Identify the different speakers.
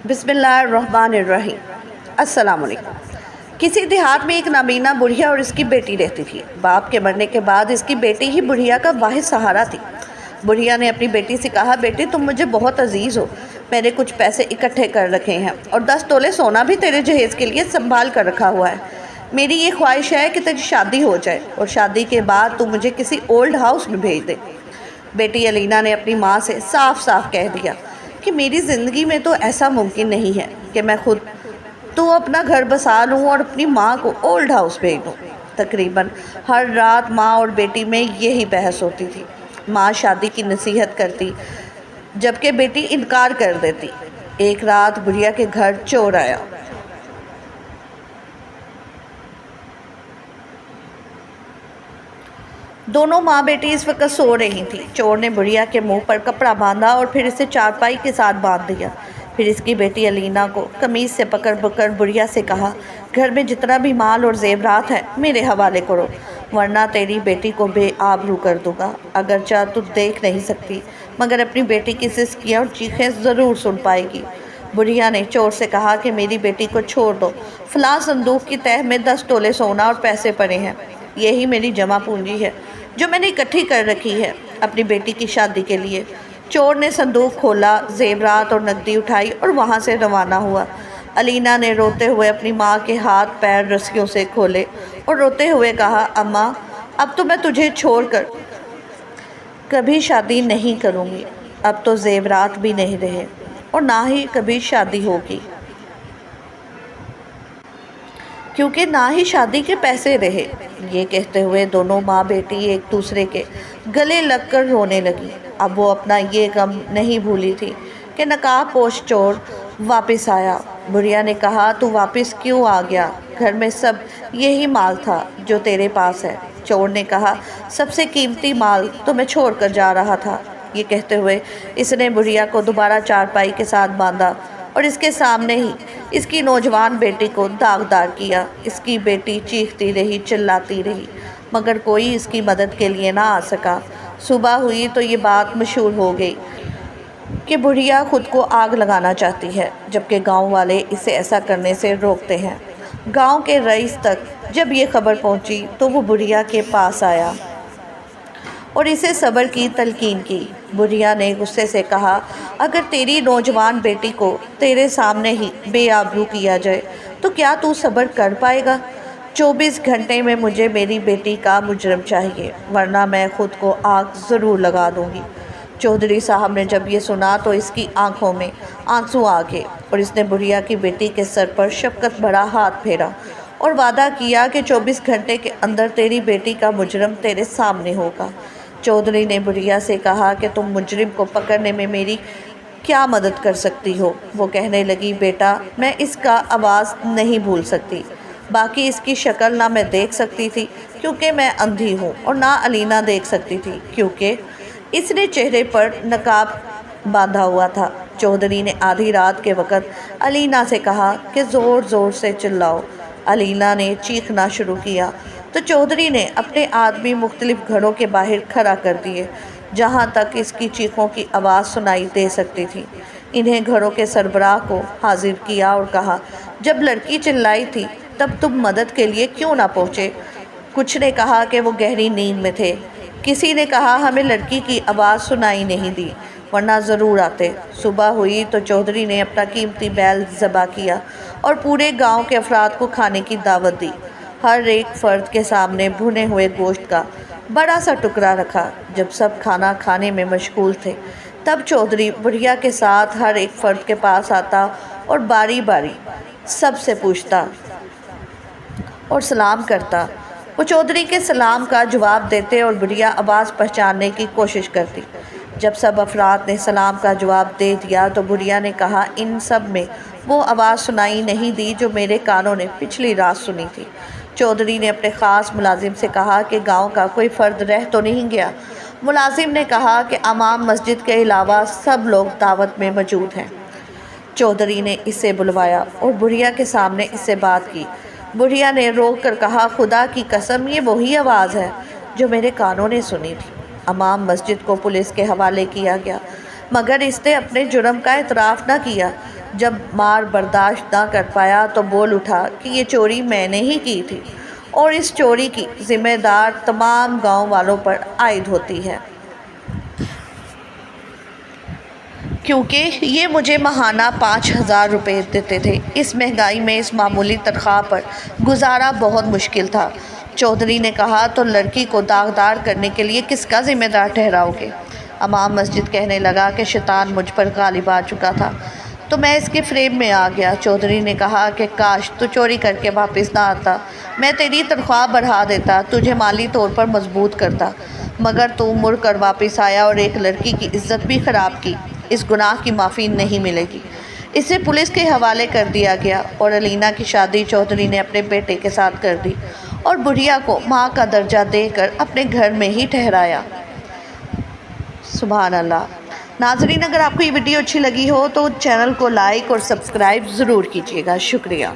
Speaker 1: بسم اللہ الرحمن الرحیم۔ السلام علیکم۔ کسی دیہات میں ایک نابینا بڑھیا اور اس کی بیٹی رہتی تھی۔ باپ کے مرنے کے بعد اس کی بیٹی ہی بڑھیا کا واحد سہارا تھی۔ بڑھیا نے اپنی بیٹی سے کہا، بیٹی تم مجھے بہت عزیز ہو، میں نے کچھ پیسے اکٹھے کر رکھے ہیں اور 10 تولے سونا بھی تیرے جہیز کے لیے سنبھال کر رکھا ہوا ہے۔ میری یہ خواہش ہے کہ تیری شادی ہو جائے اور شادی کے بعد تو مجھے کسی اولڈ ہاؤس میں بھیج دے۔ بیٹی علینا نے اپنی ماں سے صاف صاف کہہ دیا کہ میری زندگی میں تو ایسا ممکن نہیں ہے کہ میں خود تو اپنا گھر بسا لوں اور اپنی ماں کو اولڈ ہاؤس بھیج دوں۔ تقریباً ہر رات ماں اور بیٹی میں یہی بحث ہوتی تھی۔ ماں شادی کی نصیحت کرتی جبکہ بیٹی انکار کر دیتی۔ ایک رات بڑھیا کے گھر چور آیا۔ دونوں ماں بیٹی اس وقت سو رہی تھی۔ چور نے بڑھیا کے منہ پر کپڑا باندھا اور پھر اسے چارپائی کے ساتھ باندھ دیا۔ پھر اس کی بیٹی علینا کو قمیض سے پکڑ بڑھیا سے کہا، گھر میں جتنا بھی مال اور زیورات ہے میرے حوالے کرو ورنہ تیری بیٹی کو بے آبرو کر دوں گا۔ اگرچہ تو دیکھ نہیں سکتی مگر اپنی بیٹی کی سسکیاں اور چیخیں ضرور سن پائے گی۔ بڑھیا نے چور سے کہا کہ میری بیٹی کو چھوڑ دو، فلاں صندوق کی تہہ میں 10 تولے سونا اور پیسے پڑے ہیں، یہی میری جمع پونجی ہے جو میں نے اکٹھی کر رکھی ہے اپنی بیٹی کی شادی کے لیے۔ چور نے صندوق کھولا، زیورات اور نقدی اٹھائی اور وہاں سے روانہ ہوا۔ علینا نے روتے ہوئے اپنی ماں کے ہاتھ پیر رسیوں سے کھولے اور روتے ہوئے کہا، اماں اب تو میں تجھے چھوڑ کر کبھی شادی نہیں کروں گی۔ اب تو زیورات بھی نہیں رہے اور نہ ہی کبھی شادی ہوگی، کیونکہ نہ ہی شادی کے پیسے رہے۔ یہ کہتے ہوئے دونوں ماں بیٹی ایک دوسرے کے گلے لگ کر رونے لگی۔ اب وہ اپنا یہ غم نہیں بھولی تھی کہ نقاب پوش چور واپس آیا۔ بڑھیا نے کہا، تو واپس کیوں آ گیا؟ گھر میں سب یہی مال تھا جو تیرے پاس ہے۔ چور نے کہا، سب سے قیمتی مال تو میں چھوڑ کر جا رہا تھا۔ یہ کہتے ہوئے اس نے بڑھیا کو دوبارہ چارپائی کے ساتھ باندھا اور اس کے سامنے ہی اس کی نوجوان بیٹی کو داغدار کیا۔ اس کی بیٹی چیختی رہی، چلاتی رہی مگر کوئی اس کی مدد کے لیے نہ آ سکا۔ صبح ہوئی تو یہ بات مشہور ہو گئی کہ بڑھیا خود کو آگ لگانا چاہتی ہے جبکہ گاؤں والے اسے ایسا کرنے سے روکتے ہیں۔ گاؤں کے رئیس تک جب یہ خبر پہنچی تو وہ بڑھیا کے پاس آیا اور اسے صبر کی تلقین کی۔ بڑھیا نے غصے سے کہا، اگر تیری نوجوان بیٹی کو تیرے سامنے ہی بے آبرو کیا جائے تو کیا تو صبر کر پائے گا؟ 24 گھنٹے میں مجھے میری بیٹی کا مجرم چاہیے ورنہ میں خود کو آگ ضرور لگا دوں گی۔ چودھری صاحب نے جب یہ سنا تو اس کی آنکھوں میں آنسو آ گئے اور اس نے بڑھیا کی بیٹی کے سر پر شفقت بھرا ہاتھ پھیرا اور وعدہ کیا کہ 24 گھنٹے کے اندر تیری بیٹی کا مجرم تیرے سامنے ہوگا۔ چودھری نے بڑھیا سے کہا کہ تم مجرم کو پکڑنے میں میری کیا مدد کر سکتی ہو؟ وہ کہنے لگی، بیٹا میں اس کا آواز نہیں بھول سکتی، باقی اس کی شکل نہ میں دیکھ سکتی تھی کیونکہ میں اندھی ہوں اور نہ علینا دیکھ سکتی تھی کیونکہ اس نے چہرے پر نقاب باندھا ہوا تھا۔ چودھری نے آدھی رات کے وقت علینا سے کہا کہ زور زور سے چلاؤ۔ علینا نے چیخنا شروع کیا تو چودھری نے اپنے آدمی مختلف گھروں کے باہر کھڑا کر دیے جہاں تک اس کی چیخوں کی آواز سنائی دے سکتی تھی۔ انہیں گھروں کے سربراہ کو حاضر کیا اور کہا، جب لڑکی چلائی تھی تب تم مدد کے لیے کیوں نہ پہنچے؟ کچھ نے کہا کہ وہ گہری نیند میں تھے، کسی نے کہا ہمیں لڑکی کی آواز سنائی نہیں دی ورنہ ضرور آتے۔ صبح ہوئی تو چودھری نے اپنا قیمتی بیل ذبح کیا اور پورے گاؤں کے افراد کو کھانے کی دعوت دی۔ ہر ایک فرد کے سامنے بھنے ہوئے گوشت کا بڑا سا ٹکڑا رکھا۔ جب سب کھانا کھانے میں مشغول تھے تب چودھری بڑھیا کے ساتھ ہر ایک فرد کے پاس آتا اور باری باری سب سے پوچھتا اور سلام کرتا۔ وہ چودھری کے سلام کا جواب دیتے اور بڑھیا آواز پہچاننے کی کوشش کرتی۔ جب سب افراد نے سلام کا جواب دے دیا تو بڑھیا نے کہا، ان سب میں وہ آواز سنائی نہیں دی جو میرے کانوں نے پچھلی رات سنی تھی۔ چودھری نے اپنے خاص ملازم سے کہا کہ گاؤں کا کوئی فرد رہ تو نہیں گیا؟ ملازم نے کہا کہ امام مسجد کے علاوہ سب لوگ دعوت میں موجود ہیں۔ چودھری نے اسے بلوایا اور بڑھیا کے سامنے اس سے بات کی۔ بڑھیا نے رو کر کہا، خدا کی قسم یہ وہی آواز ہے جو میرے کانوں نے سنی تھی۔ امام مسجد کو پولیس کے حوالے کیا گیا مگر اس نے اپنے جرم کا اعتراف نہ کیا۔ جب مار برداشت نہ کر پایا تو بول اٹھا کہ یہ چوری میں نے ہی کی تھی اور اس چوری کی ذمہ دار تمام گاؤں والوں پر عائد ہوتی ہے، کیونکہ یہ مجھے ماہانہ 5,000 روپے دیتے تھے۔ اس مہنگائی میں اس معمولی تنخواہ پر گزارا بہت مشکل تھا۔ چودھری نے کہا، تو لڑکی کو داغدار کرنے کے لیے کس کا ذمہ دار ٹھہراؤ گے؟ امام مسجد کہنے لگا کہ شیطان مجھ پر غالب آ چکا تھا تو میں اس کے فریب میں آ گیا۔ چودھری نے کہا کہ کاش تو چوری کر کے واپس نہ آتا، میں تیری تنخواہ بڑھا دیتا، تجھے مالی طور پر مضبوط کرتا، مگر تو مڑ کر واپس آیا اور ایک لڑکی کی عزت بھی خراب کی۔ اس گناہ کی معافی نہیں ملے گی۔ اسے پولیس کے حوالے کر دیا گیا اور علینا کی شادی چودھری نے اپنے بیٹے کے ساتھ کر دی اور بڑھیا کو ماں کا درجہ دے کر اپنے گھر میں ہی ٹھہرایا۔ سبحان اللہ۔ ناظرین، اگر آپ کو یہ ویڈیو اچھی لگی ہو تو چینل کو لائک اور سبسکرائب ضرور کیجیے گا۔ شکریہ۔